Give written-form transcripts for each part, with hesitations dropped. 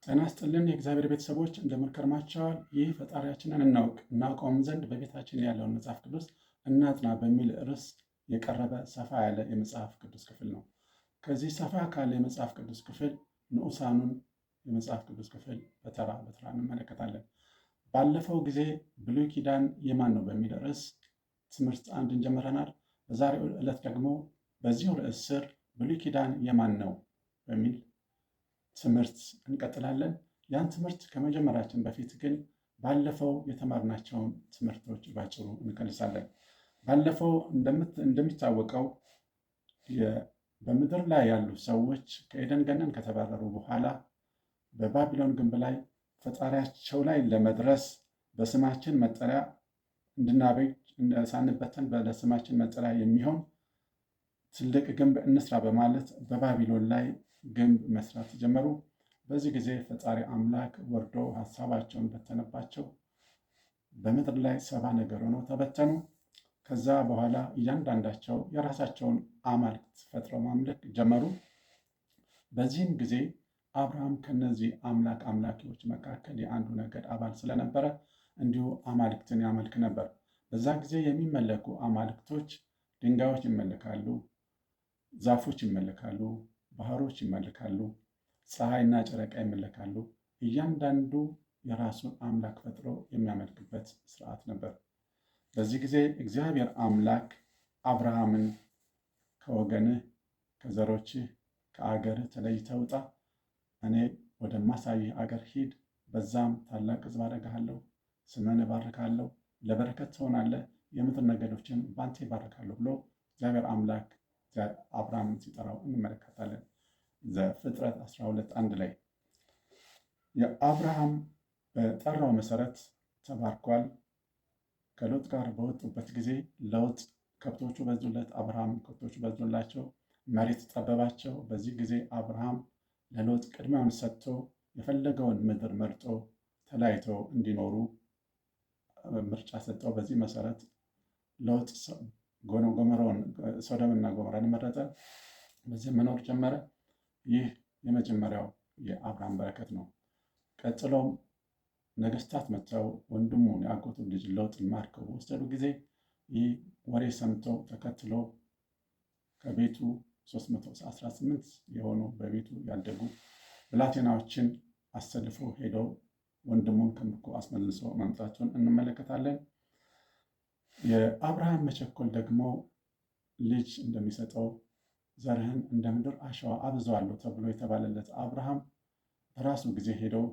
ጤና ይስጥልን የእግዚአብሔር ቤተሰቦች እንደምን ከርማችኋል? ይህ ፈጣሪያችንን እናውቀውም ዘንድ በቤታችን ያለውን መጽሐፍ ቅዱስ እናጥና በሚል ርዕስ የቀረበ ሰፋ ያለ የመጽሐፍ ቅዱስ ክፍል ነው። ከዚህ ሰፋ ካለ የመጽሐፍ ቅዱስ ክፍል ንዑሳኑን የመጽሐፍ ቅዱስ ክፍል በተራ እንመለከታለን። ባለፈው ጊዜ ብሉይ ኪዳን የማን ነው በሚል ርዕስ ትምህርት አንድን ጀምረናል። በዛሬው ዕለት ደግሞ በዚሁ ርዕስ ስር ብሉይ ኪዳን የማን ነው በሚል ትምህርት እንቀጥላለን። ያን ትምህርት ከመጀመራችን በፊት ግን ባለፈው የተማርናቸውን ትምህርቶች ባጭሩ እንከልሳለን። ባለፈው እንደሚታወቀው በምድር ላይ ያሉ ሰዎች ከኤደን ገነት ከተባረሩ በኋላ በባቢሎን ግንብ ላይ ፈጣሪያቸው ላይ ለመድረስ በስማችን መጠሪያ እንድናበጅ ሳንበተን ለስማችን መጠሪያ የሚሆን ትልቅ ግንብ እንስራ በማለት በባቢሎን ላይ ግንብ መስራት ጀመሩ። በዚህ ጊዜ ፈጣሪ አምላክ ወርዶ ሀሳባቸውን በተነባቸው። በምድር ላይ 70 ነገር ሆነው ተበተኑ። ከዛ በኋላ እያንዳንዳቸው የራሳቸውን አማልክት ፈጥረው ማምለክ ጀመሩ። በዚህም ጊዜ አብርሃም ከነዚህ አምላኪዎች መካከል የአንዱ ነገድ አባል ስለነበረ እንዲሁ አማልክትን ያመልክ ነበር። በዛ ጊዜ የሚመለኩ አማልክቶች ድንጋዮች ይመለካሉ፣ ዛፎች ይመለካሉ፣ ባህሮች ይመለካሉ፣ ፀሐይና ጨረቃ ይመለካሉ። እያንዳንዱ የራሱን አምላክ ፈጥሮ የሚያመልክበት ስርዓት ነበር። በዚህ ጊዜ እግዚአብሔር አምላክ አብርሃምን ከወገንህ፣ ከዘሮችህ፣ ከአገርህ ተለይተህ ውጣ፣ እኔ ወደማሳይህ አገር ሂድ፣ በዛም ታላቅ ሕዝብ አደርግሃለሁ፣ ስምህን እባርካለሁ፣ ለበረከት ትሆናለህ፣ የምድር ነገዶችን ባንተ ይባርካሉ ብሎ እግዚአብሔር አምላክ አብርሃምን ሲጠራው እንመለከታለን። ዘፍጥረት 12:1 ላይ የአብርሃም በጠራው መሰረት ተባርኳል። ከሎጥ ጋር በወጡበት ጊዜ ሎጥ ከብቶቹ በዙለት፣ አብርሃም ከብቶቹ በዙላቸው፣ መሬት ጠበባቸው። በዚህ ጊዜ አብርሃም ለሎጥ ቅድሚያውን ሰጥቶ የፈለገውን ምድር መርጦ ተለያይተው እንዲኖሩ ምርጫ ሰጠው። በዚህ መሰረት ሎጥ ሶዶምና ጎሞራን መረጠ። በዚህ መኖር ጀመረ። ይህ የመጀመሪያው የአብርሃም በረከት ነው። ቀጥሎም ነገስታት መጥተው ወንድሙን የአጎቱን ልጅ ሎጥን ማርከው በወሰዱ ጊዜ ይህ ወሬ ሰምቶ ተከትሎ ከቤቱ 318 የሆኑ በቤቱ ያደጉ ብላቴናዎችን አሰልፎ ሄደው ወንድሙን ከምርኮ አስመልሶ መምጣቱን እንመለከታለን። የአብርሃም መቸኮል ደግሞ ልጅ እንደሚሰጠው ዘርህን እንደ ምድር አሸዋ አብዛዋለሁ ተብሎ የተባለለት አብርሃም በራሱ ጊዜ ሄደው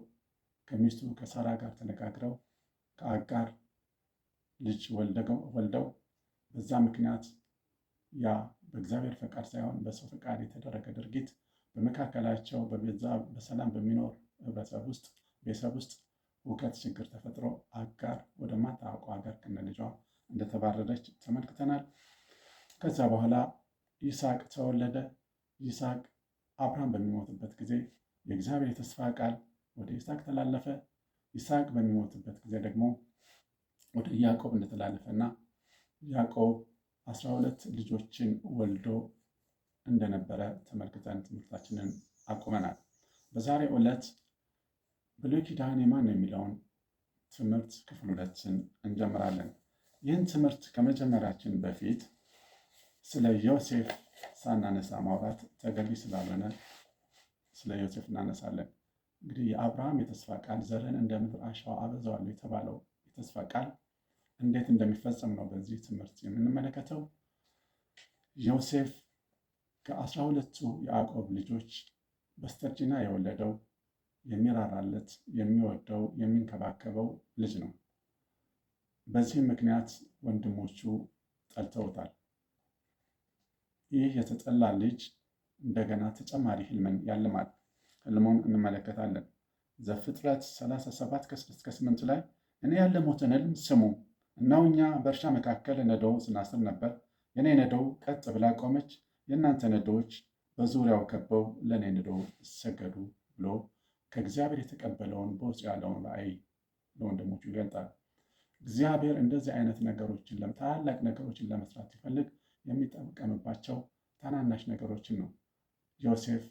ከሚስቱ ከሳራ ጋር ተነጋግረው ከአጋር ልጅ ወልደው በዛ ምክንያት ያ በእግዚአብሔር ፈቃድ ሳይሆን በሰው ፈቃድ የተደረገ ድርጊት በመካከላቸው በሰላም በሚኖር ቤተሰብ ውስጥ ሁከት፣ ችግር ተፈጥሮ አጋር ወደማታውቀው ሀገር ከነልጇ እንደተባረረች ተመልክተናል። ከዛ በኋላ ይስሐቅ ተወለደ። ይስሐቅ አብርሃም በሚሞትበት ጊዜ የእግዚአብሔር የተስፋ ቃል ወደ ይስሐቅ ተላለፈ። ይስሐቅ በሚሞትበት ጊዜ ደግሞ ወደ ያዕቆብ እንደተላለፈና ያዕቆብ 12 ልጆችን ወልዶ እንደነበረ ተመልክተን ትምህርታችንን አቁመናል። በዛሬው ዕለት ብሉይ ኪዳን የማን ነው የሚለውን ትምህርት ክፍል 2ን እንጀምራለን። ይህን ትምህርት ከመጀመራችን በፊት ስለ ዮሴፍ ሳናነሳ ማውራት ተገቢ ስላልሆነ ስለ ዮሴፍ እናነሳለን። እንግዲህ የአብርሃም የተስፋ ቃል ዘርህን እንደ ምድር አሸዋ አበዛዋለሁ የተባለው የተስፋ ቃል እንዴት እንደሚፈጸም ነው በዚህ ትምህርት የምንመለከተው። ዮሴፍ ከ12ቱ ያዕቆብ ልጆች በስተርጅና የወለደው የሚራራለት፣ የሚወደው፣ የሚንከባከበው ልጅ ነው። በዚህም ምክንያት ወንድሞቹ ጠልተውታል። ይህ የተጠላ ልጅ እንደገና ተጨማሪ ህልምን ያልማል። ህልሙን እንመለከታለን። ዘፍጥረት 37:6-8 ላይ እኔ ያለሙትን ህልም ስሙ። እነሆ እኛ በእርሻ መካከል ነዶ ስናስር ነበር። የኔ ነዶ ቀጥ ብላ ቆመች፣ የእናንተ ነዶዎች በዙሪያው ከበው ለእኔ ነዶ ሰገዱ ብሎ ከእግዚአብሔር የተቀበለውን በውስጡ ያለውን ራእይ ለወንድሞቹ ይገልጣል። እግዚአብሔር እንደዚህ አይነት ነገሮችን ታላላቅ ነገሮችን ለመስራት ሲፈልግ የሚጠቀምባቸው ታናናሽ ነገሮችን ነው። ዮሴፍ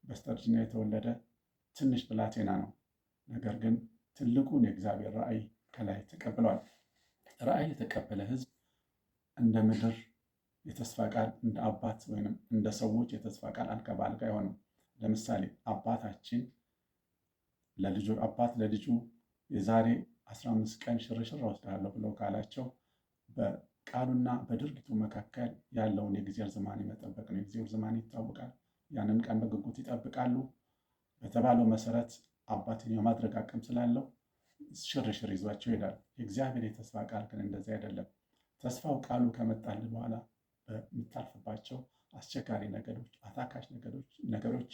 በስተርጅና የተወለደ ትንሽ ብላቴና ነው። ነገር ግን ትልቁን የእግዚአብሔር ራእይ ከላይ ተቀብሏል። ራእይ የተቀበለ ሕዝብ እንደ ምድር የተስፋ ቃል እንደ አባት ወይም እንደ ሰዎች የተስፋ ቃል አልጋ በአልጋ አይሆንም። ለምሳሌ አባታችን አባት ለልጁ የዛሬ 15 ቀን ሽርሽር ወስዳለሁ ብለው ካላቸው በቃሉና በድርጊቱ መካከል ያለውን የጊዜ ርዝማኔ መጠበቅ ነው። የጊዜው ርዝማኔ ይታወቃል። ያንን ቀን በጉጉት ይጠብቃሉ። በተባለው መሰረት አባትን የማድረግ አቅም ስላለው ሽርሽር ይዟቸው ይሄዳል። የእግዚአብሔር የተስፋ ቃል ግን እንደዚህ አይደለም። ተስፋው ቃሉ ከመጣል በኋላ በምታልፍባቸው አስቸጋሪ ነገሮች፣ አታካሽ ነገሮች፣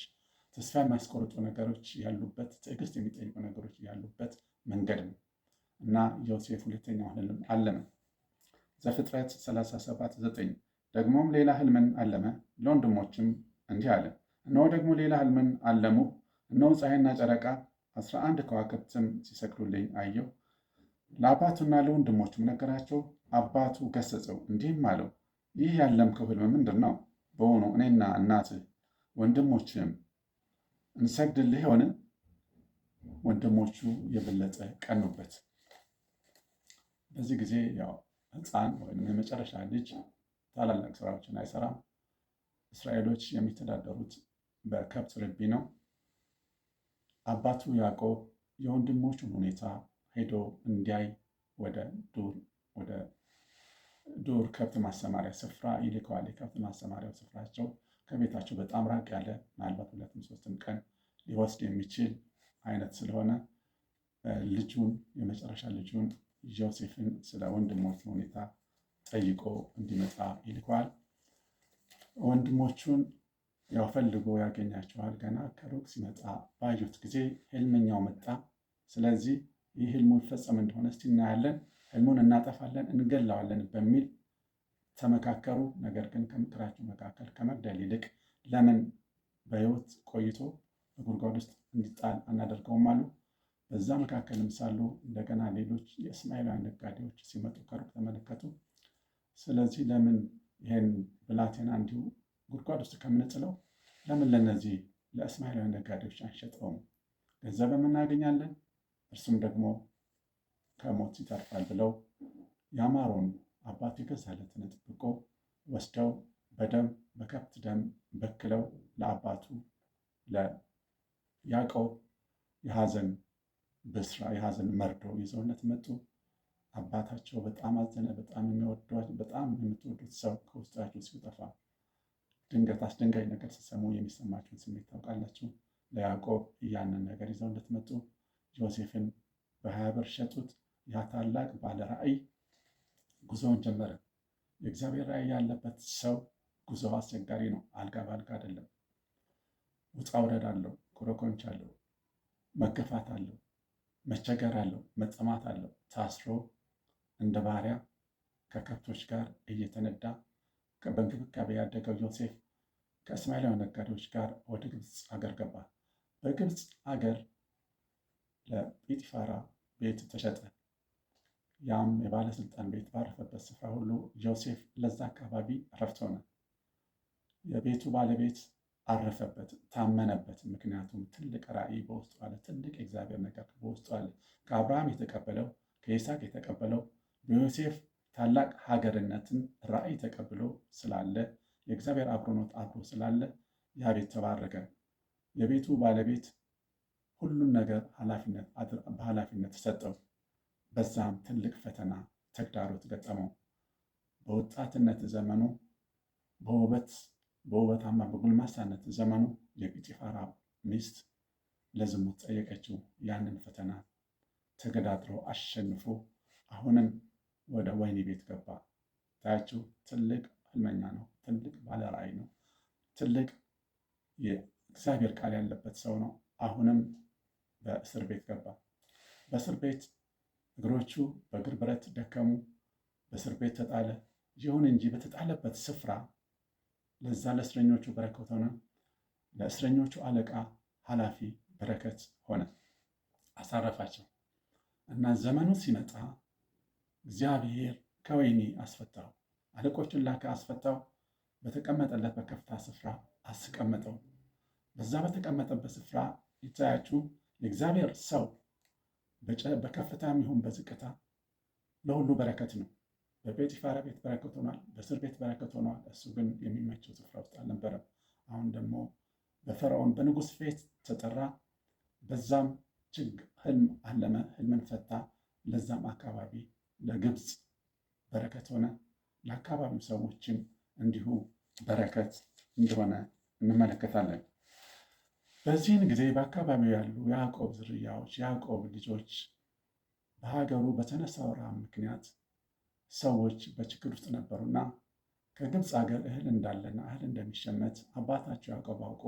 ተስፋ የሚያስቆርጡ ነገሮች ያሉበት፣ ትዕግስት የሚጠይቁ ነገሮች ያሉበት መንገድ ነው እና ዮሴፍ ሁለተኛው ህልም አለመ። ዘፍጥረት 37:9 ደግሞም ሌላ ህልምን አለመ፣ ለወንድሞችም እንዲህ አለ፣ እነሆ ደግሞ ሌላ ህልምን አለሙ፣ እነሆ ፀሐይና ጨረቃ 11 ከዋክብትም ሲሰግዱልኝ አየሁ። ለአባቱና ለወንድሞቹም ነገራቸው። አባቱ ገሰጸው እንዲህም አለው፣ ይህ ያለምከው ህልም ምንድን ነው? በውኑ እኔና እናትህ ወንድሞችም እንሰግድልህ ይሆን? ወንድሞቹ የበለጠ ቀኑበት። በዚህ ጊዜ ያው ሕፃን ወይም የመጨረሻ ልጅ ታላላቅ ስራዎችን አይሰራም። እስራኤሎች የሚተዳደሩት በከብት ርቢ ነው። አባቱ ያዕቆብ የወንድሞቹን ሁኔታ ሄዶ እንዲያይ ወደ ዱር ከብት ማሰማሪያ ስፍራ ይልከዋል። የከብት ማሰማሪያው ስፍራቸው ከቤታቸው በጣም ራቅ ያለ ምናልባት 2-3 ቀን ሊወስድ የሚችል አይነት ስለሆነ የመጨረሻ ልጁን ዮሴፍን ስለ ወንድሞቹ ሁኔታ ጠይቆ እንዲመጣ ይልከዋል። ወንድሞቹን ያው ፈልጎ ያገኛቸዋል። ገና ከሩቅ ሲመጣ ባዩት ጊዜ ህልመኛው መጣ። ስለዚህ ይህ ህልሙ ይፈጸም እንደሆነ እስቲ እናያለን፣ ህልሙን እናጠፋለን፣ እንገላዋለን በሚል ተመካከሩ። ነገር ግን ከምክራቸው መካከል ከመግደል ይልቅ ለምን በህይወት ቆይቶ በጉድጓድ ውስጥ እንዲጣል አናደርገውም አሉ። በዛ መካከልም ሳሉ እንደገና ሌሎች የእስማኤላውያን ነጋዴዎች ሲመጡ ከሩቅ ተመለከቱ። ስለዚህ ለምን ይሄን ብላቴና እንዲሁ ጉድጓድ ውስጥ ከምንጥለው ለምን ለነዚህ ለእስማኤላውያን ነጋዴዎች አንሸጠውም? ገንዘብም እናገኛለን፣ እርሱም ደግሞ ከሞት ይተርፋል ብለው ያማረውን አባቱ የገዛለትን ጥብቆ ወስደው በከብት ደም በክለው ለአባቱ ለያዕቆብ የሐዘን መርዶ ይዘውለት መጡ። አባታቸው በጣም አዘነ። በጣም የምትወዱት ሰው ከውስጣችሁ ሲጠፋ ድንገት አስደንጋጭ ነገር ስትሰሙ የሚሰማችሁን ስሜት ታውቃላችሁ። ለያዕቆብ ያንን ነገር ይዘውለት መጡ። ዮሴፍን በ20 ብር ሸጡት። ያ ታላቅ ባለ ራእይ ጉዞውን ጀመረ። የእግዚአብሔር ራእይ ያለበት ሰው ጉዞ አስቸጋሪ ነው። አልጋ በአልጋ አይደለም። ውጣ ውረድ አለው፣ ኮረኮንች አለው፣ መገፋት አለው፣ መቸገር አለው፣ መጠማት አለው። ታስሮ እንደ ባሪያ ከከብቶች ጋር እየተነዳ በእንክብካቤ ያደገው ዮሴፍ ከእስማኤላውያን ነጋዴዎች ጋር ወደ ግብፅ አገር ገባ። በግብፅ አገር ለጲጢፋራ ቤት ተሸጠ። ያም የባለስልጣን ቤት ባረፈበት ስፍራ ሁሉ ዮሴፍ ለዛ አካባቢ እረፍት ሆነ። የቤቱ ባለቤት አረፈበት፣ ታመነበት። ምክንያቱም ትልቅ ራእይ በውስጡ አለ። ትልቅ የእግዚአብሔር ነገር በውስጡ አለ። ከአብርሃም የተቀበለው ከይስሐቅ የተቀበለው በዮሴፍ ታላቅ ሀገርነትን ራእይ ተቀብሎ ስላለ የእግዚአብሔር አብሮነት አብሮ ስላለ ያ ቤት ተባረከ። የቤቱ ባለቤት ሁሉን ነገር በኃላፊነት ተሰጠው። በዛም ትልቅ ፈተና ተግዳሮት ገጠመው። በወጣትነት ዘመኑ በውበታማ በጉልማሳነት ዘመኑ የጲጢፋራ ሚስት ለዝሙት ጠየቀችው። ያንን ፈተና ተገዳድሮ አሸንፎ አሁንም ወደ ወህኒ ቤት ገባ። ታያችሁ፣ ትልቅ ህልመኛ ነው። ትልቅ ባለራእይ ነው። ትልቅ የእግዚአብሔር ቃል ያለበት ሰው ነው። አሁንም በእስር ቤት ገባ። በእስር ቤት እግሮቹ በእግር ብረት ደከሙ። በእስር ቤት ተጣለ። ይሁን እንጂ በተጣለበት ስፍራ ለዛ ለእስረኞቹ በረከት ሆነ። ለእስረኞቹ አለቃ ኃላፊ በረከት ሆነ። አሳረፋቸው እና ዘመኑ ሲመጣ እግዚአብሔር ከወህኒ አስፈታው። አለቆቹን ላከ፣ አስፈታው። በተቀመጠለት በከፍታ ስፍራ አስቀመጠው። በዛ በተቀመጠበት ስፍራ ይታያችሁ የእግዚአብሔር ሰው በከፍታም ይሁን በዝቅታ ለሁሉ በረከት ነው። በጴጢፋራ ቤት በረከት ሆኗል፣ በእስር ቤት በረከት ሆኗል። እሱ ግን የሚመቸው ስፍራ ውስጥ አልነበረም። አሁን ደግሞ በፈርዖን በንጉሥ ፊት ተጠራ። በዛም ህልም አለመ፣ ህልምን ፈታ። ለዛም አካባቢ ለግብፅ በረከት ሆነ፣ ለአካባቢው ሰዎችም እንዲሁ በረከት እንደሆነ እንመለከታለን። በዚህን ጊዜ በአካባቢው ያሉ የያዕቆብ ዝርያዎች የያዕቆብ ልጆች በሀገሩ በተነሳው ረሃብ ምክንያት ሰዎች በችግር ውስጥ ነበሩና ከግብፅ ሀገር እህል እንዳለና እህል እንደሚሸመት አባታቸው ያዕቆብ አውቆ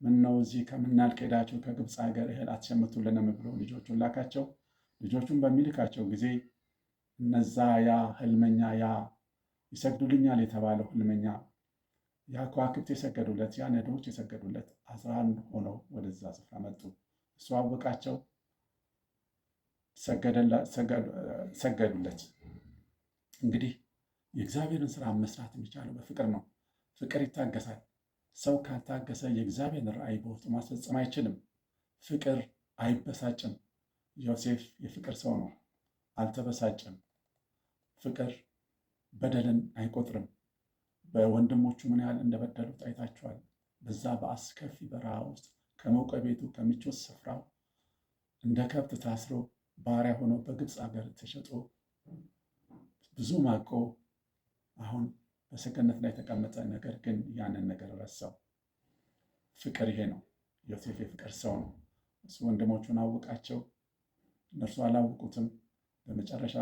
ምነው እዚህ ከምናልቅ ሄዳችሁ ከግብፅ ሀገር እህል አትሸምቱልንም ብሎ ልጆቹን ላካቸው። ልጆቹን በሚልካቸው ጊዜ እነዛ ያ ህልመኛ ያ ይሰግዱልኛል የተባለው ህልመኛ ያ ከዋክብት የሰገዱለት ያ ነዶዎች የሰገዱለት 11 ሆነው ወደዛ ስፍራ መጡ። እሱ አወቃቸው፣ ሰገዱለት። እንግዲህ የእግዚአብሔርን ስራ መስራት የሚቻለው በፍቅር ነው። ፍቅር ይታገሳል። ሰው ካልታገሰ የእግዚአብሔርን ራእይ በውስጡ ማስፈጸም አይችልም። ፍቅር አይበሳጭም። ዮሴፍ የፍቅር ሰው ነው፣ አልተበሳጭም። ፍቅር በደልን አይቆጥርም። በወንድሞቹ ምን ያህል እንደበደሉት አይታችኋል። በዛ በአስከፊ በረሃ ውስጥ ከሞቀ ቤቱ ከምቾት ስፍራው እንደ ከብት ታስሮ ባሪያ ሆኖ በግብፅ ሀገር ተሸጦ ብዙ ማቆ አሁን በሰገነት ላይ ተቀመጠ። ነገር ግን ያንን ነገር ረሳው። ፍቅር ይሄ ነው። ዮሴፍ የፍቅር ሰው ነው። እሱ ወንድሞቹን አወቃቸው፣ እነርሱ አላወቁትም። በመጨረሻ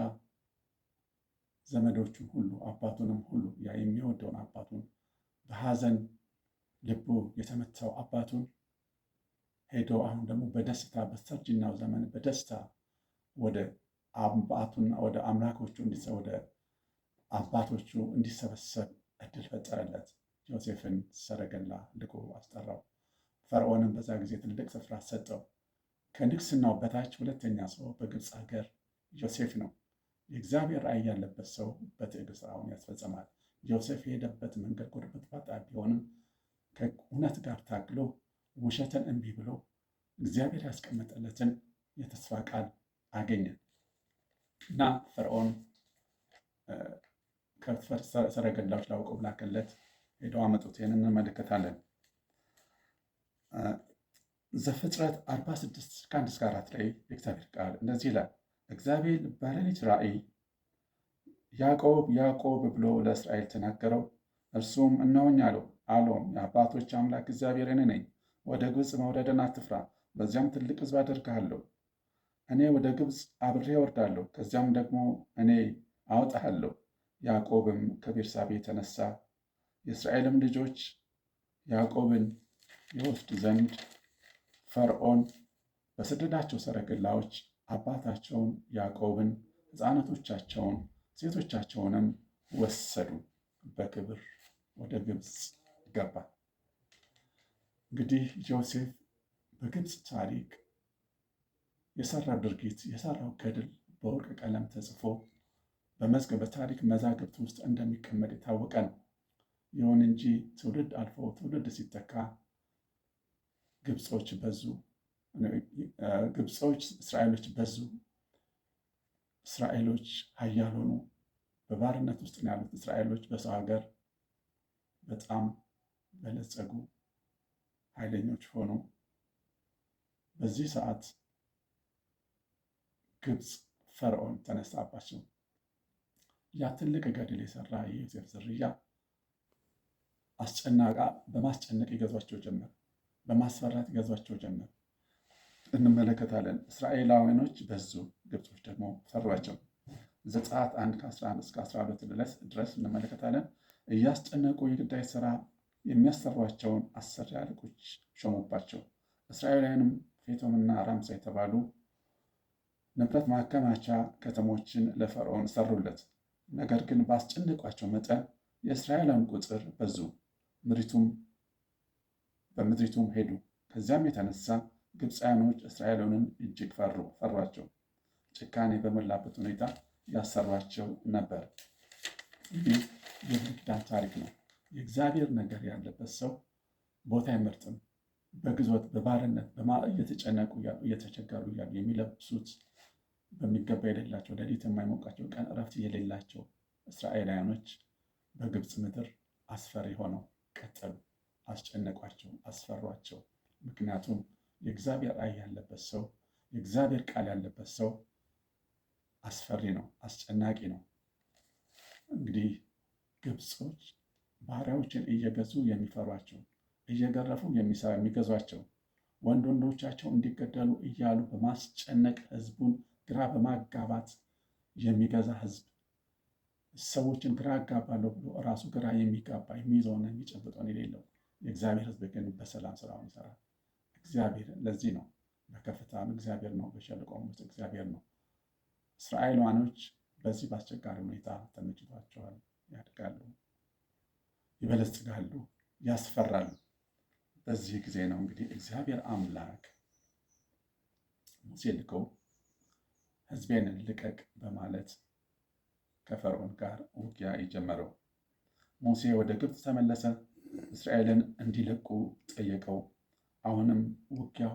ዘመዶቹን ሁሉ አባቱንም ሁሉ ያ የሚወደውን አባቱን በሐዘን ልቡ የተመታው አባቱን ሄዶ አሁን ደግሞ በደስታ በስተርጅናው ዘመን በደስታ ወደ አባቱና ወደ አምላኮቹ ወደ አባቶቹ እንዲሰበሰብ እድል ፈጠረለት። ዮሴፍን ሰረገላ ልኮ አስጠራው። ፈርዖንም በዛ ጊዜ ትልቅ ስፍራ ሰጠው። ከንግስናው በታች ሁለተኛ ሰው በግብፅ ሀገር ዮሴፍ ነው። የእግዚአብሔር ራእይ ያለበት ሰው በትዕግስት ስራውን ያስፈጽማል። ዮሴፍ የሄደበት መንገድ ጎርባጣ ቢሆንም ከእውነት ጋር ታግሎ ውሸትን እምቢ ብሎ እግዚአብሔር ያስቀመጠለትን የተስፋ ቃል አገኘ እና ፈርዖን ሰረገላዎች ላውቀው ላከለት። ሄደው አመጡት። ይህንን እንመለከታለን። ዘፍጥረት 46 ከ1 እስከ 4 ላይ የእግዚአብሔር ቃል እንደዚህ ይላል። እግዚአብሔር በሌሊት ራእይ ያዕቆብ ያዕቆብ ብሎ ለእስራኤል ተናገረው። እርሱም እነሆኝ አለው። አለውም የአባቶች አምላክ እግዚአብሔር እኔ ነኝ። ወደ ግብፅ መውረድን አትፍራ፣ በዚያም ትልቅ ሕዝብ አደርግሃለሁ። እኔ ወደ ግብፅ አብሬ እወርዳለሁ፣ ከዚያም ደግሞ እኔ አወጣሃለሁ። ያዕቆብም ከቤርሳቤ ተነሳ። የእስራኤልም ልጆች ያዕቆብን ይወስድ ዘንድ ፈርዖን በሰደዳቸው ሰረገላዎች አባታቸውን ያዕቆብን ሕፃናቶቻቸውን ሴቶቻቸውንም ወሰዱ። በክብር ወደ ግብፅ ገባ። እንግዲህ ዮሴፍ በግብፅ ታሪክ የሰራው ድርጊት የሰራው ገድል በወርቅ ቀለም ተጽፎ በመዝገበ ታሪክ መዛግብት ውስጥ እንደሚቀመጥ የታወቀ ነው። ይሁን እንጂ ትውልድ አልፎ ትውልድ ሲተካ ግብጾች በዙ፣ እስራኤሎች በዙ፣ እስራኤሎች ኃያል ሆኑ። በባርነት ውስጥ ነው ያሉት እስራኤሎች በሰው ሀገር በጣም በለጸጉ፣ ኃይለኞች ሆኑ። በዚህ ሰዓት ግብፅ ፈርዖን ተነሳባቸው። ያ ትልቅ ገድል የሰራ የዮሴፍ ዝርያ በማስጨነቅ ይገዟቸው ጀመር፣ በማስፈራት ይገዟቸው ጀመር እንመለከታለን። እስራኤላውያኖች በዙ፣ ግብጾች ደግሞ ፈሯቸው። ዘጸአት 1 ከ11 እስከ 12 ድረስ እንመለከታለን። እያስጨነቁ የግዳጅ ስራ የሚያሰሯቸውን አሰሪ አለቆች ሾሙባቸው። እስራኤላውያንም ፌቶምና ራምሳ የተባሉ ንብረት ማከማቻ ከተሞችን ለፈርዖን ሰሩለት። ነገር ግን ባስጨነቋቸው መጠን የእስራኤላውያን ቁጥር በዙ፣ በምድሪቱም ሄዱ። ከዚያም የተነሳ ግብፃውያኖች እስራኤላውያንን እጅግ ፈሯቸው፣ ጭካኔ በሞላበት ሁኔታ ያሰሯቸው ነበር። ይህ የብሉይ ኪዳን ታሪክ ነው። የእግዚአብሔር ነገር ያለበት ሰው ቦታ አይመርጥም፣ በግዞት በባርነት እየተጨነቁ እያሉ እየተቸገሩ እያሉ የሚለብሱት በሚገባ የሌላቸው ሌሊት የማይሞቃቸው ቀን እረፍት የሌላቸው እስራኤላውያኖች በግብፅ ምድር አስፈሪ ሆነው ቀጠሉ። አስጨነቋቸው፣ አስፈሯቸው። ምክንያቱም የእግዚአብሔር ራእይ ያለበት ሰው፣ የእግዚአብሔር ቃል ያለበት ሰው አስፈሪ ነው፣ አስጨናቂ ነው። እንግዲህ ግብፆች ባሪያዎችን እየገዙ የሚፈሯቸው፣ እየገረፉ የሚገዟቸው፣ ወንዶቻቸው እንዲገደሉ እያሉ በማስጨነቅ ህዝቡን ግራ በማጋባት የሚገዛ ህዝብ፣ ሰዎችን ግራ አጋባለሁ ብሎ እራሱ ግራ የሚጋባ የሚይዘውን የሚጨብጠውን የሌለው የእግዚአብሔር ህዝብ ግን በሰላም ስራውን ይሰራል። እግዚአብሔር ለዚህ ነው በከፍታም እግዚአብሔር ነው፣ በሸለቆም ውስጥ እግዚአብሔር ነው። እስራኤላውያኖች በዚህ በአስቸጋሪ ሁኔታ ተመችቷቸዋል። ያድጋሉ፣ ይበለጽጋሉ፣ ያስፈራሉ። በዚህ ጊዜ ነው እንግዲህ እግዚአብሔር አምላክ ሙሴ ልኮ ህዝቤን ልቀቅ በማለት ከፈርዖን ጋር ውጊያ የጀመረው። ሙሴ ወደ ግብፅ ተመለሰ፣ እስራኤልን እንዲለቁ ጠየቀው። አሁንም ውጊያው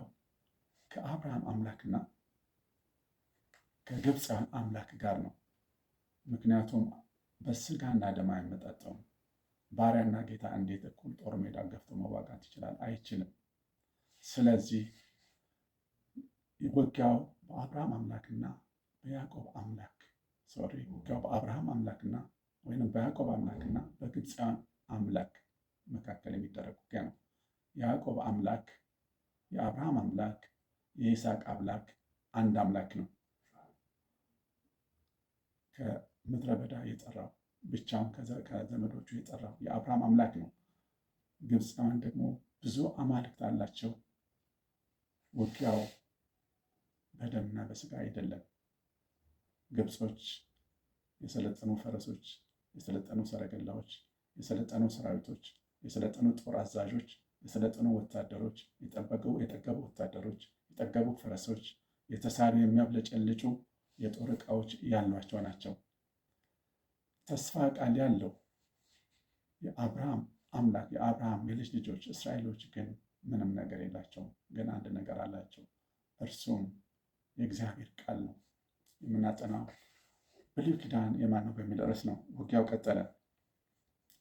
ከአብርሃም አምላክና ከግብፃውያን አምላክ ጋር ነው። ምክንያቱም በስጋና ደም አይመጣጠውም። ባሪያና ጌታ እንዴት እኩል ጦር ሜዳ ገፍቶ መዋጋት ይችላል? አይችልም። ስለዚህ ውጊያው በአብርሃም አምላክና በያዕቆብ አምላክ ውጊያው በአብርሃም አምላክና ወይም በያዕቆብ አምላክና በግብፃውያን አምላክ መካከል የሚደረግ ውጊያ ነው። የያዕቆብ አምላክ፣ የአብርሃም አምላክ፣ የይስሐቅ አምላክ አንድ አምላክ ነው። ከምድረ በዳ የጠራው ብቻውን ከዘመዶቹ የጠራው የአብርሃም አምላክ ነው። ግብፃውያን ደግሞ ብዙ አማልክት አላቸው። ውጊያው በደምና በስጋ አይደለም። ግብጾች የሰለጠኑ ፈረሶች፣ የሰለጠኑ ሰረገላዎች፣ የሰለጠኑ ሰራዊቶች፣ የሰለጠኑ ጦር አዛዦች፣ የሰለጠኑ ወታደሮች፣ የጠገቡ ወታደሮች፣ የጠገቡ ፈረሶች፣ የተሳሉ የሚያብለጨልጩ የጦር ዕቃዎች ያሏቸው ናቸው። ተስፋ ቃል ያለው የአብርሃም አምላክ የአብርሃም የልጅ ልጆች እስራኤሎች ግን ምንም ነገር የላቸውም። ግን አንድ ነገር አላቸው። እርሱም የእግዚአብሔር ቃል ነው። የምናጠናው ብሉይ ኪዳን የማን ነው በሚል ርዕስ ነው። ውጊያው ቀጠለ።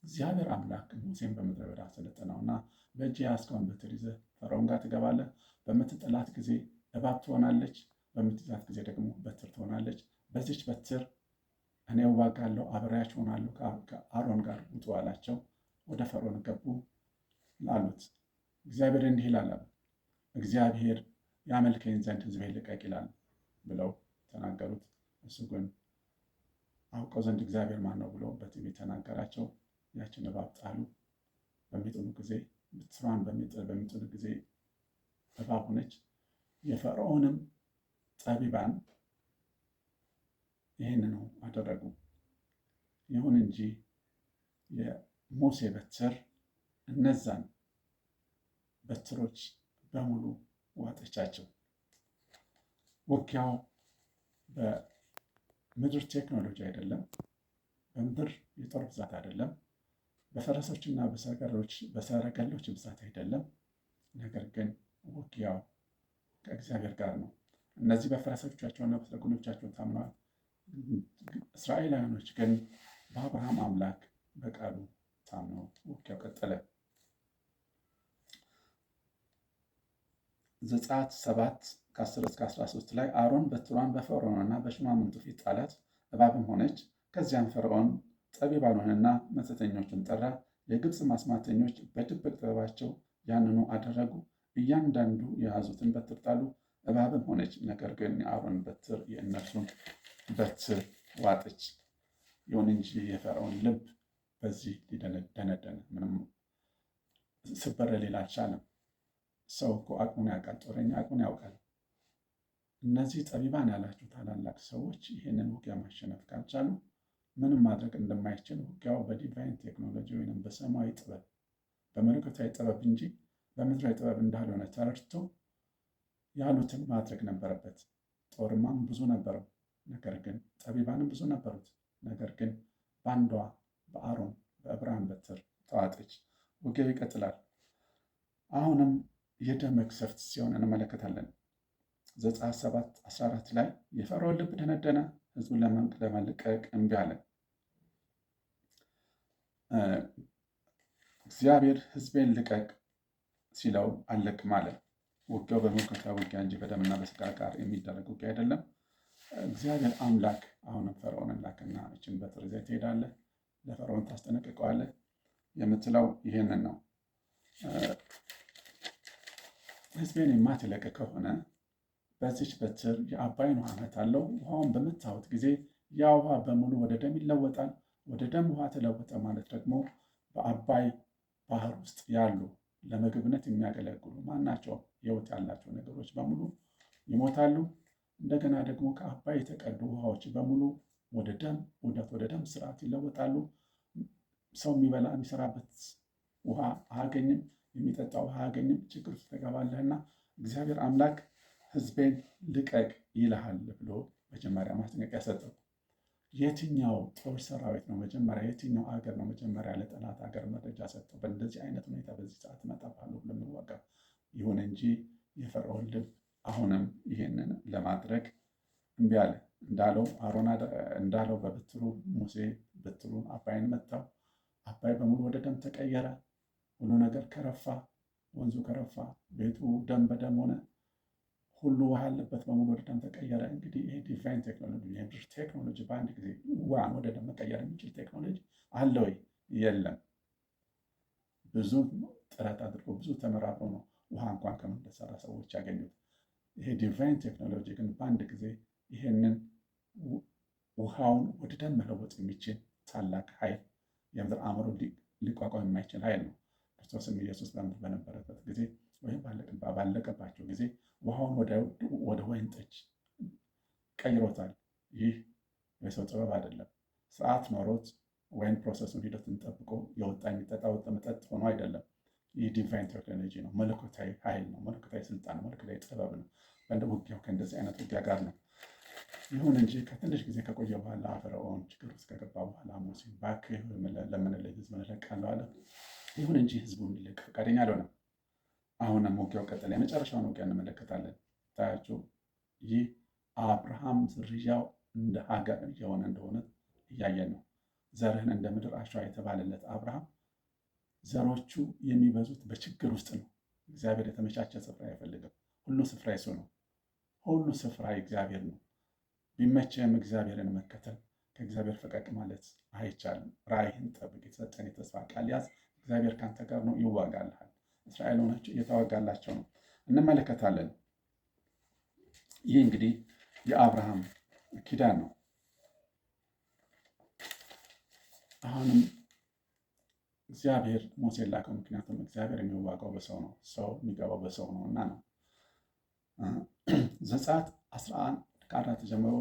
እግዚአብሔር አምላክ ሙሴን በምድረ በዳ ሰለጠነውና በእጅ የያዝከውን በትር ይዘህ ፈርዖን ጋር ትገባለህ። በምትጥላት ጊዜ እባብ ትሆናለች፣ በምትይዛት ጊዜ ደግሞ በትር ትሆናለች። በዚች በትር እኔ እዋጋለሁ፣ አብሬያችሁ እሆናለሁ፣ ከአሮን ጋር ውጡ አላቸው። ወደ ፈርዖን ገቡ ላሉት እግዚአብሔር እንዲህ ይላል፣ እግዚአብሔር ያመልከኝ ዘንድ ሕዝቤን ልቀቅ ይላል ብለው ተናገሩት። እሱ ግን አውቀው ዘንድ እግዚአብሔር ማን ነው ብሎ በትዕቢት ተናገራቸው። ያችን እባብ ጣሉ። በሚጥሉ ጊዜ በትሯን በሚጥሉ ጊዜ እባብ ሆነች። የፈርዖንም ጠቢባን ይህንኑ አደረጉ። ይሁን እንጂ የሙሴ በትር እነዛን በትሮች በሙሉ ዋጠቻቸው። ውጊያው በምድር ቴክኖሎጂ አይደለም፣ በምድር የጦር ብዛት አይደለም፣ በፈረሶችና በሰረገሎች ብዛት አይደለም። ነገር ግን ውጊያው ከእግዚአብሔር ጋር ነው። እነዚህ በፈረሶቻቸውና በሰረገሎቻቸው ታምነዋል። እስራኤላውያኖች ግን በአብርሃም አምላክ በቃሉ ታምነው ውጊያው ቀጠለ። ዘጸአት 7:10-13 ላይ አሮን በትሯን በፈርዖንና በሹማምንቱ ፊት ጣላት፣ እባብም ሆነች። ከዚያም ፈርዖን ጠቢባኑንና መተተኞቹን ጠራ። የግብፅ ማስማተኞች በድብቅ ጥበባቸው ያንኑ አደረጉ። እያንዳንዱ የያዙትን በትር ጣሉ፣ እባብም ሆነች። ነገር ግን የአሮን በትር የእነርሱን በትር ዋጠች። ይሁን እንጂ የፈርዖን ልብ በዚህ ሊደነደነ ምንም ስበር ሊል አልቻለም። ሰው እኮ አቅሙን ያውቃል፣ ጦረኛ አቅሙን ያውቃል። እነዚህ ጠቢባን ያላቸው ታላላቅ ሰዎች ይህንን ውጊያ ማሸነፍ ካልቻሉ ምንም ማድረግ እንደማይችል ውጊያው በዲቫይን ቴክኖሎጂ ወይም በሰማያዊ ጥበብ በመለኮታዊ ጥበብ እንጂ በምድራዊ ጥበብ እንዳልሆነ ተረድቶ ያሉትን ማድረግ ነበረበት። ጦርማም ብዙ ነበረው፣ ነገር ግን ጠቢባንም ብዙ ነበሩት። ነገር ግን በአንዷ በአሮን በዕብራን በትር ተዋጠች። ውጊያው ይቀጥላል። አሁንም የደም መቅሰፍት ሲሆን እንመለከታለን። ዘጸአት 7:14 ላይ የፈርዖን ልብ ደነደነ፣ ህዝቡን ለመልቀቅ እምቢ አለ። እግዚአብሔር ህዝቤን ልቀቅ ሲለው አልለቅም አለ። ውጊያው በመለኮታዊ ውጊያ እንጂ በደምና በስጋ ጋር የሚደረግ ውጊያ አይደለም። እግዚአብሔር አምላክ አሁንም ፈርዖንን ላከና እችን በትር ይዘህ ትሄዳለህ፣ ለፈርዖን ታስጠነቅቀዋለህ የምትለው ይህንን ነው። ህዝቤን የማትለቅ ከሆነ በዚች በትር የአባይን ውሃ እመታለሁ። ውሃውን በመታወት ጊዜ ያ ውሃ በሙሉ ወደ ደም ይለወጣል። ወደ ደም ውሃ ተለወጠ ማለት ደግሞ በአባይ ባህር ውስጥ ያሉ ለምግብነት የሚያገለግሉ ማናቸውም ህይወት ያላቸው ነገሮች በሙሉ ይሞታሉ። እንደገና ደግሞ ከአባይ የተቀዱ ውሃዎች በሙሉ ወደ ደም ስርዓት ይለወጣሉ። ሰው የሚበላ የሚሰራበት ውሃ አያገኝም፣ የሚጠጣ ውሃ አያገኝም። ችግር ውስጥ ትገባለህና እግዚአብሔር አምላክ ህዝቤን ልቀቅ ይልሃል ብሎ መጀመሪያ ማስጠንቀቂያ ሰጠው። የትኛው ጦር ሰራዊት ነው መጀመሪያ፣ የትኛው አገር ነው መጀመሪያ ለጠላት ሀገር መረጃ ሰጠው? በእንደዚህ አይነት ሁኔታ በዚህ ሰዓት እመጣብሃለሁ ብሎ የሚዋጋው? ይሁን እንጂ የፈርዖን ልብ አሁንም ይህንን ለማድረግ እምቢ አለ። እንዳለው በበትሩ ሙሴ በትሩን አባይን መታው። አባይ በሙሉ ወደ ደም ተቀየረ። ሁሉ ነገር ከረፋ፣ ወንዙ ከረፋ፣ ቤቱ ደም በደም ሆነ። ሁሉ ውሃ ያለበት በሙሉ ወደ ደም ተቀየረ። እንግዲህ ይሄ ዲቫይን ቴክኖሎጂ የምድር ቴክኖሎጂ በአንድ ጊዜ ውሃን ወደ ደም መቀየር የሚችል ቴክኖሎጂ አለ ወይ? የለም። ብዙ ጥረት አድርጎ ብዙ ተመራምሮ ነው ውሃ እንኳን ከምን እንደሰራ ሰዎች ያገኙት። ይሄ ዲቫይን ቴክኖሎጂ ግን በአንድ ጊዜ ይሄንን ውሃውን ወደ ደም መለወጥ የሚችል ታላቅ ኃይል፣ የምድር አእምሮ ሊቋቋም የማይችል ኃይል ነው። ክርስቶስም ኢየሱስ በምድር በነበረበት ጊዜ ወይም ባለቀባቸው ጊዜ ውሃውን ወደ ወይን ጠጅ ቀይሮታል። ይህ የሰው ጥበብ አይደለም። ስርዓት ኖሮት ወይም ፕሮሰሱን ሂደቱን ጠብቆ የወጣ የሚጠጣ መጠጥ ሆኖ አይደለም። ይህ ዲቫይን ቴክኖሎጂ ነው። መለኮታዊ ኃይል ነው። መለኮታዊ ስልጣን ነው። መለኮታዊ ጥበብ ነው። በእንደ ውጊያው ከእንደዚህ አይነት ውጊያ ጋር ነው። ይሁን እንጂ ከትንሽ ጊዜ ከቆየ በኋላ ፈርዖን ችግር ውስጥ ከገባ በኋላ ሙሴን እባክህ ለምንለይ ህዝብ እለቃለሁ አለ። ይሁን እንጂ ህዝቡ እንዲለቅ ፈቃደኛ አልሆነም። አሁንም ውጊያው ቀጠለ። የመጨረሻውን ውጊያ እንመለከታለን። ታያችሁ፣ ይህ አብርሃም ዝርያው እንደ ሀገር እየሆነ እንደሆነ እያየን ነው። ዘርህን እንደ ምድር አሸዋ የተባለለት አብርሃም ዘሮቹ የሚበዙት በችግር ውስጥ ነው። እግዚአብሔር የተመቻቸ ስፍራ አይፈልግም። ሁሉ ስፍራ የሱ ነው። ሁሉ ስፍራ እግዚአብሔር ነው። ቢመችህም እግዚአብሔርን መከተል፣ ከእግዚአብሔር ፈቀቅ ማለት አይቻልም። ራእይህን ጠብቅ። የተሰጠን የተስፋ ቃል ያዝ። እግዚአብሔር ካንተ ጋር ነው፣ ይዋጋልሃል። እስራኤል ሆናቸው እየተዋጋላቸው ነው እንመለከታለን። ይህ እንግዲህ የአብርሃም ኪዳን ነው። አሁንም እግዚአብሔር ሙሴን ላከው። ምክንያቱም እግዚአብሔር የሚዋጋው በሰው ነው፣ ሰው የሚገባው በሰው ነው እና ነው። ዘጸአት 11:4 ጀምሮ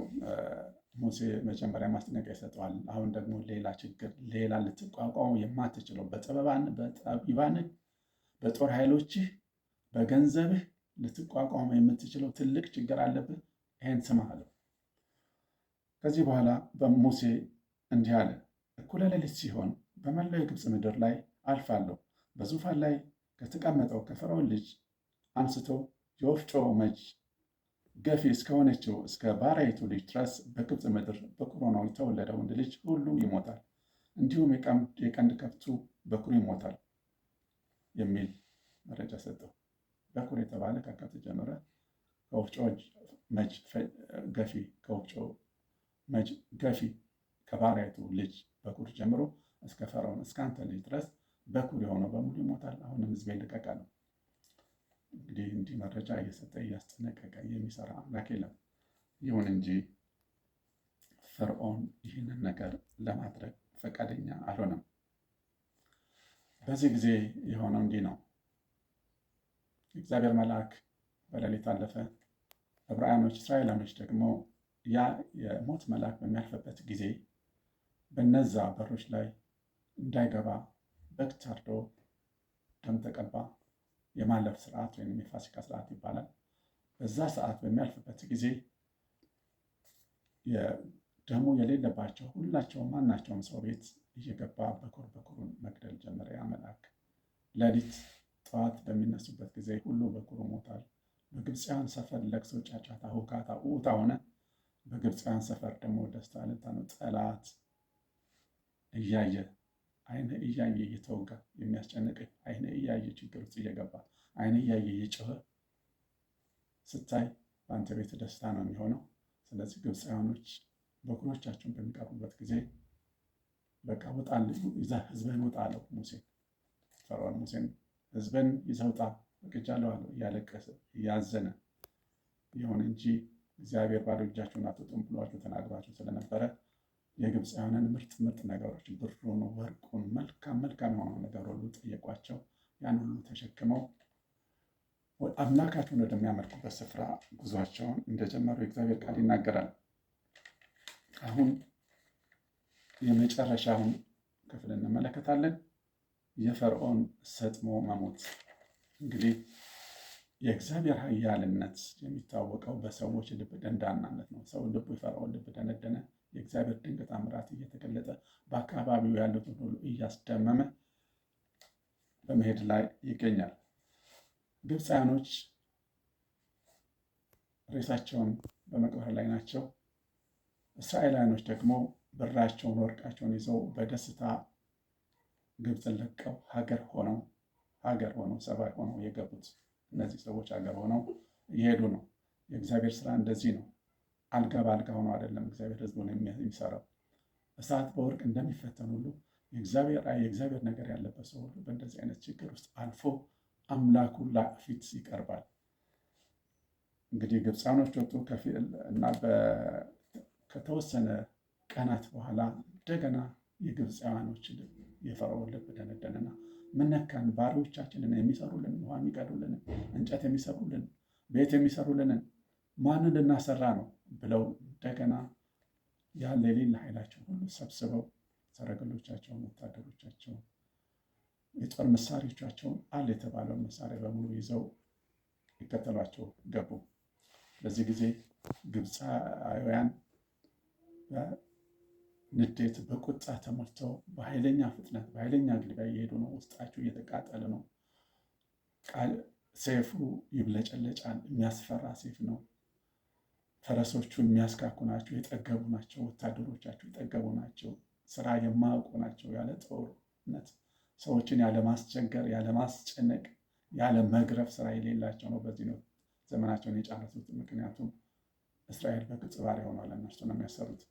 ሙሴ መጀመሪያ ማስጠንቀቂያ ይሰጠዋል። አሁን ደግሞ ሌላ ችግር፣ ሌላ ልትቋቋሙ የማትችለው በጠቢባንህ በጦር ኃይሎችህ በገንዘብህ ልትቋቋሙ የምትችለው ትልቅ ችግር አለብህ። ይህን ስማ አለው። ከዚህ በኋላ በሙሴ እንዲህ አለ፣ እኩለ ሌሊት ሲሆን በመላው የግብፅ ምድር ላይ አልፋለሁ። በዙፋን ላይ ከተቀመጠው ከፈርዖን ልጅ አንስቶ የወፍጮ መጅ ገፊ እስከሆነችው እስከ ባሪያይቱ ልጅ ድረስ በግብፅ ምድር በኩር ሆኖ የተወለደ ወንድ ልጅ ሁሉ ይሞታል፣ እንዲሁም የቀንድ ከብቱ በኩር ይሞታል የሚል መረጃ ሰጠው። በኩር የተባለ ከከብት ጀምረ ከወፍጮ መጅ ገፊ ከባሪያይቱ ልጅ በኩር ጀምሮ እስከ ፈርዖን እስከ አንተ ልጅ ድረስ በኩር የሆነው በሙሉ ይሞታል። አሁንም ሕዝቤን ልቀቅ አለው። እንግዲህ እንዲህ መረጃ እየሰጠ እያስጠነቀቀ የሚሰራ አምላክ የለም። ይሁን እንጂ ፈርዖን ይህንን ነገር ለማድረግ ፈቃደኛ አልሆነም። በዚህ ጊዜ የሆነው እንዲህ ነው። የእግዚአብሔር መልአክ በሌሊት አለፈ። ዕብራውያኖች እስራኤላኖች ደግሞ ያ የሞት መልአክ በሚያልፍበት ጊዜ በነዛ በሮች ላይ እንዳይገባ በግ ታርዶ ደም ተቀባ። የማለፍ ስርዓት ወይም የፋሲካ ስርዓት ይባላል። በዛ ሰዓት በሚያልፍበት ጊዜ ደሙ የሌለባቸው ሁላቸውም ማናቸውም ሰው ቤት እየገባ በኩሩን መግደል ጀመረ። ያ መልአክ ሌሊት ጠዋት በሚነሱበት ጊዜ ሁሉ በኩሩ ሞታል። በግብፃውያን ሰፈር ለቅሶ፣ ጫጫታ፣ ሁካታ፣ ኡታ ሆነ። በግብፃውያን ሰፈር ደግሞ ደስታ፣ እልልታ ነው። ጠላት እያየ አይነ እያየ እየተወጋ የሚያስጨንቅህ አይነ እያየ ችግር ውስጥ እየገባ አይነ እያየ እየጮኸ ስታይ በአንተ ቤት ደስታ ነው የሚሆነው። ስለዚህ ግብፃውያኖች በኩሮቻቸውን በሚቀርቡበት ጊዜ በቃ ውጣ፣ ህዝብህን ውጣ አለው ሙሴ። ፈርዖን ሙሴን ህዝብን ይዘህ ውጣ ፈቅጃለሁ አለው፣ እያለቀሰ እያዘነ። ይሁን እንጂ እግዚአብሔር ባዶ እጃችሁን አትውጡም ብሏቸው ተናግሯቸው ስለነበረ የግብፃውያንን ምርጥ ነገሮች ብሩን፣ ወርቁን፣ መልካም የሆነው ነገር ሁሉ ጠየቋቸው። ያን ሁሉ ተሸክመው አምላካቸውን ወደሚያመልኩበት ስፍራ ጉዟቸውን እንደጀመሩ የእግዚአብሔር ቃል ይናገራል። አሁን የመጨረሻውን ክፍል እንመለከታለን። የፈርዖን ሰጥሞ መሞት። እንግዲህ የእግዚአብሔር ኃያልነት የሚታወቀው በሰዎች ልብ ደንዳናነት ነው። ሰው ልቡ የፈርዖን ልብ ደነደነ። የእግዚአብሔር ድንቅ ተአምራት እየተገለጠ በአካባቢው ያሉትን ሁሉ እያስደመመ በመሄድ ላይ ይገኛል። ግብፃውያኖች ሬሳቸውን በመቅበር ላይ ናቸው። እስራኤላውያኖች ደግሞ ብራቸውን፣ ወርቃቸውን ይዘው በደስታ ግብፅን ለቀው ሀገር ሆነው ሰባይ ሆነው የገቡት እነዚህ ሰዎች ሀገር ሆነው እየሄዱ ነው። የእግዚአብሔር ስራ እንደዚህ ነው። አልጋ በአልጋ ሆኖ አይደለም እግዚአብሔር ሕዝቡን የሚሰራው። እሳት በወርቅ እንደሚፈተን ሁሉ የእግዚአብሔር ነገር ያለበት ሰው ሁሉ በእንደዚህ አይነት ችግር ውስጥ አልፎ አምላኩ ፊት ይቀርባል። እንግዲህ ግብፃኖች ወጡ እና ከተወሰነ ቀናት በኋላ እንደገና የግብፃውያኖች ልብ የፈርዖን ልብ ደነደነና ምነካን? ባሪያዎቻችንን የሚሰሩልን፣ ውሃ የሚቀዱልን፣ እንጨት የሚሰሩልን፣ ቤት የሚሰሩልንን ማንን ልናሰራ ነው ብለው እንደገና ያለ የሌለ ኃይላቸውን ሁሉ ሰብስበው ሰረገሎቻቸውን፣ ወታደሮቻቸውን፣ የጦር መሳሪያዎቻቸውን አለ የተባለውን መሳሪያ በሙሉ ይዘው ይከተሏቸው ገቡ። በዚህ ጊዜ ግብፃውያን ንዴት፣ በቁጣ ተሞልተው በኃይለኛ ፍጥነት በኃይለኛ ግልቢያ እየሄዱ ነው። ውስጣቸው እየተቃጠለ ነው። ሰይፉ ይብለጨለጫል። የሚያስፈራ ሰይፍ ነው። ፈረሶቹ የሚያስካኩ ናቸው፣ የጠገቡ ናቸው። ወታደሮቻቸው የጠገቡ ናቸው፣ ስራ የማያውቁ ናቸው። ያለ ጦርነት ሰዎችን ያለ ማስቸገር፣ ያለ ማስጨነቅ፣ ያለ መግረፍ ስራ የሌላቸው ነው። በዚህ ነው ዘመናቸውን የጨረሱት። ምክንያቱም እስራኤል በግብፅ ባሪያ ሆኗል። እነርሱ ነው የሚያሰሩት።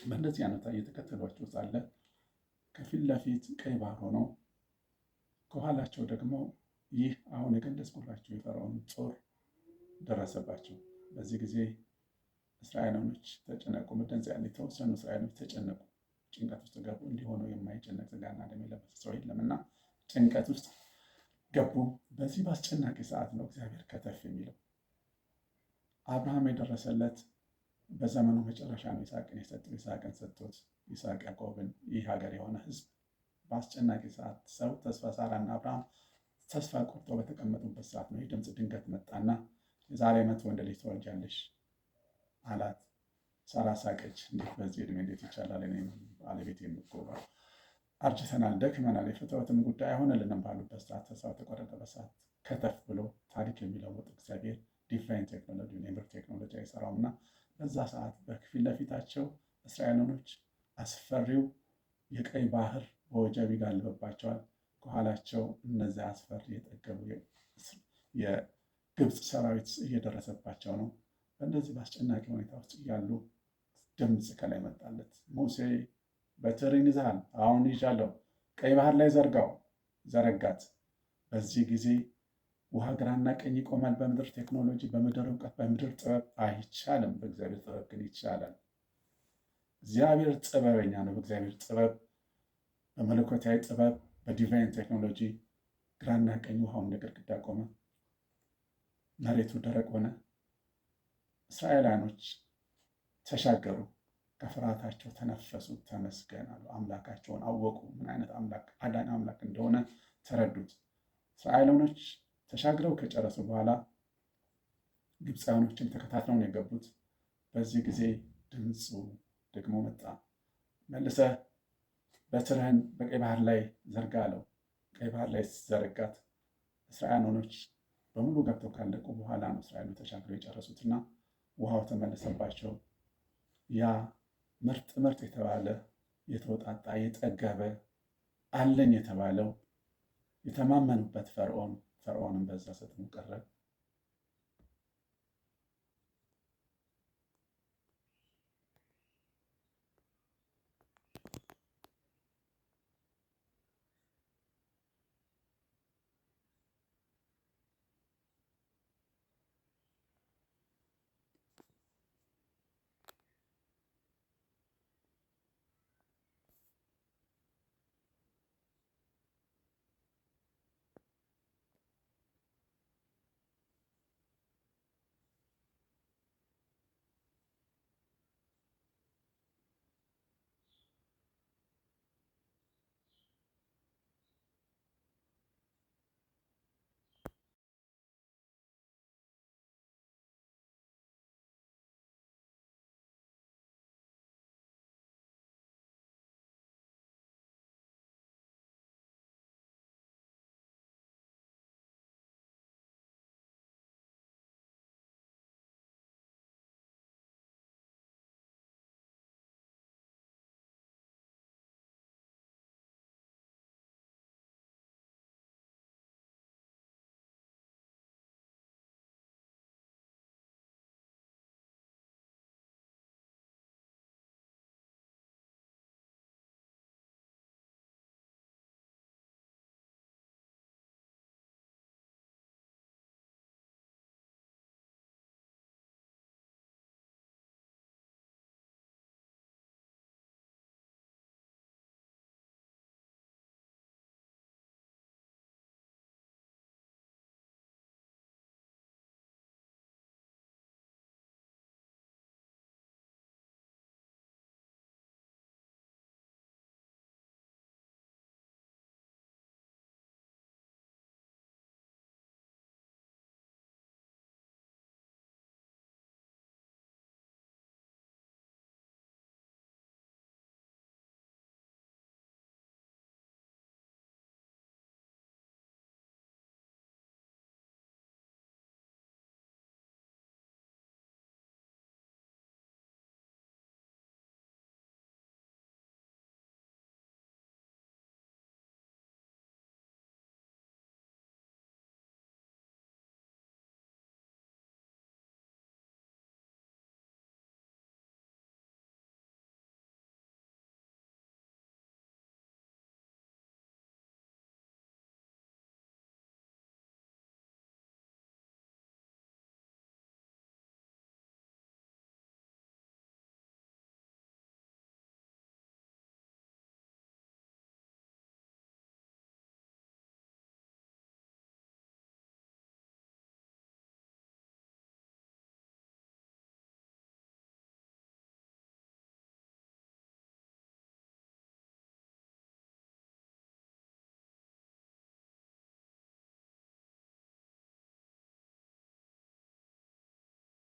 በእንደዚህ አይነት እየተከተሏቸው ሳለ ከፊት ለፊት ቀይ ባህር ሆነው ከኋላቸው ደግሞ ይህ አሁን የገለጽኩላቸው የፈርዖን ጦር ደረሰባቸው። በዚህ ጊዜ እስራኤላውያኖች ተጨነቁ። መደንዘያ የተወሰኑ እስራኤሎች ተጨነቁ፣ ጭንቀት ውስጥ ገቡ። እንዲሆነው የማይጨነቅ ስጋና ደም የለበሰ ሰው የለምና ጭንቀት ውስጥ ገቡ። በዚህ በአስጨናቂ ሰዓት ነው እግዚአብሔር ከተፍ የሚለው። አብርሃም የደረሰለት በዘመኑ መጨረሻ ነው። ይስሐቅን የሰጠው፣ ይስሐቅን ሰጥቶት ይስሐቅ ያዕቆብን፣ ይህ ሀገር የሆነ ህዝብ በአስጨናቂ ሰዓት ሰው ተስፋ ሳራና አብርሃም ተስፋ ቆርጦ በተቀመጡበት ሰዓት ነው። ይህ ድምፅ ድንገት መጣና የዛሬ ዓመት ወንድ ልጅ ትወልጃለሽ አላት። ሳራ ሳቀች። እንዴት በዚህ ዕድሜ እንዴት ይቻላል? እኔም ባለቤት የምትጎባው አርጅተናል፣ ደክመናል፣ የፍትወትም ጉዳይ አይሆንልንም ባሉበት ሰዓት፣ ተስፋ ተቆረጠበት ሰዓት ከተፍ ብሎ ታሪክ የሚለወጥ እግዚአብሔር ዲቫይን ቴክኖሎጂ የምር ቴክኖሎጂ አይሰራውም እና በዛ ሰዓት በፊት ለፊታቸው እስራኤላውያኖች አስፈሪው የቀይ ባህር በወጀብ ይጋልብባቸዋል። ከኋላቸው እነዚያ አስፈሪ የጠገቡ የግብፅ ሰራዊት እየደረሰባቸው ነው። በእንደዚህ በአስጨናቂ ሁኔታ ውስጥ እያሉ ድምፅ ከላይ መጣለት። ሙሴ በትርን ይዘሃል? አሁን ይዣለሁ። ቀይ ባህር ላይ ዘረጋት። በዚህ ጊዜ ውሃ ግራና ቀኝ ይቆማል። በምድር ቴክኖሎጂ፣ በምድር እውቀት፣ በምድር ጥበብ አይቻልም። በእግዚአብሔር ጥበብ ግን ይቻላል። እግዚአብሔር ጥበበኛ ነው። በእግዚአብሔር ጥበብ፣ በመለኮታዊ ጥበብ፣ በዲቫይን ቴክኖሎጂ ግራና ቀኝ ውሃው እንደ ግድግዳ ቆመ። መሬቱ ደረቅ ሆነ። እስራኤላውያኖች ተሻገሩ። ከፍርሃታቸው ተነፈሱ። ተመስገን አሉ። አምላካቸውን አወቁ። ምን አይነት አምላክ፣ አዳኝ አምላክ እንደሆነ ተረዱት። እስራኤላውያኖች ተሻግረው ከጨረሱ በኋላ ግብፃውያኖችን ተከታትለው ነው የገቡት። በዚህ ጊዜ ድምፁ ደግሞ መጣ። መልሰህ በትርህን በቀይ ባህር ላይ ዘርጋ አለው። ቀይ ባህር ላይ ዘረጋት። እስራኤላውያኖች በሙሉ ገብተው ካለቁ በኋላ ነው እስራኤሉ ተሻግረው የጨረሱትና ውሃው ተመለሰባቸው። ያ ምርጥ ምርጥ የተባለ የተወጣጣ የጠገበ አለኝ የተባለው የተማመኑበት ፈርዖንም በዛ ሰጥሞ ቀረ።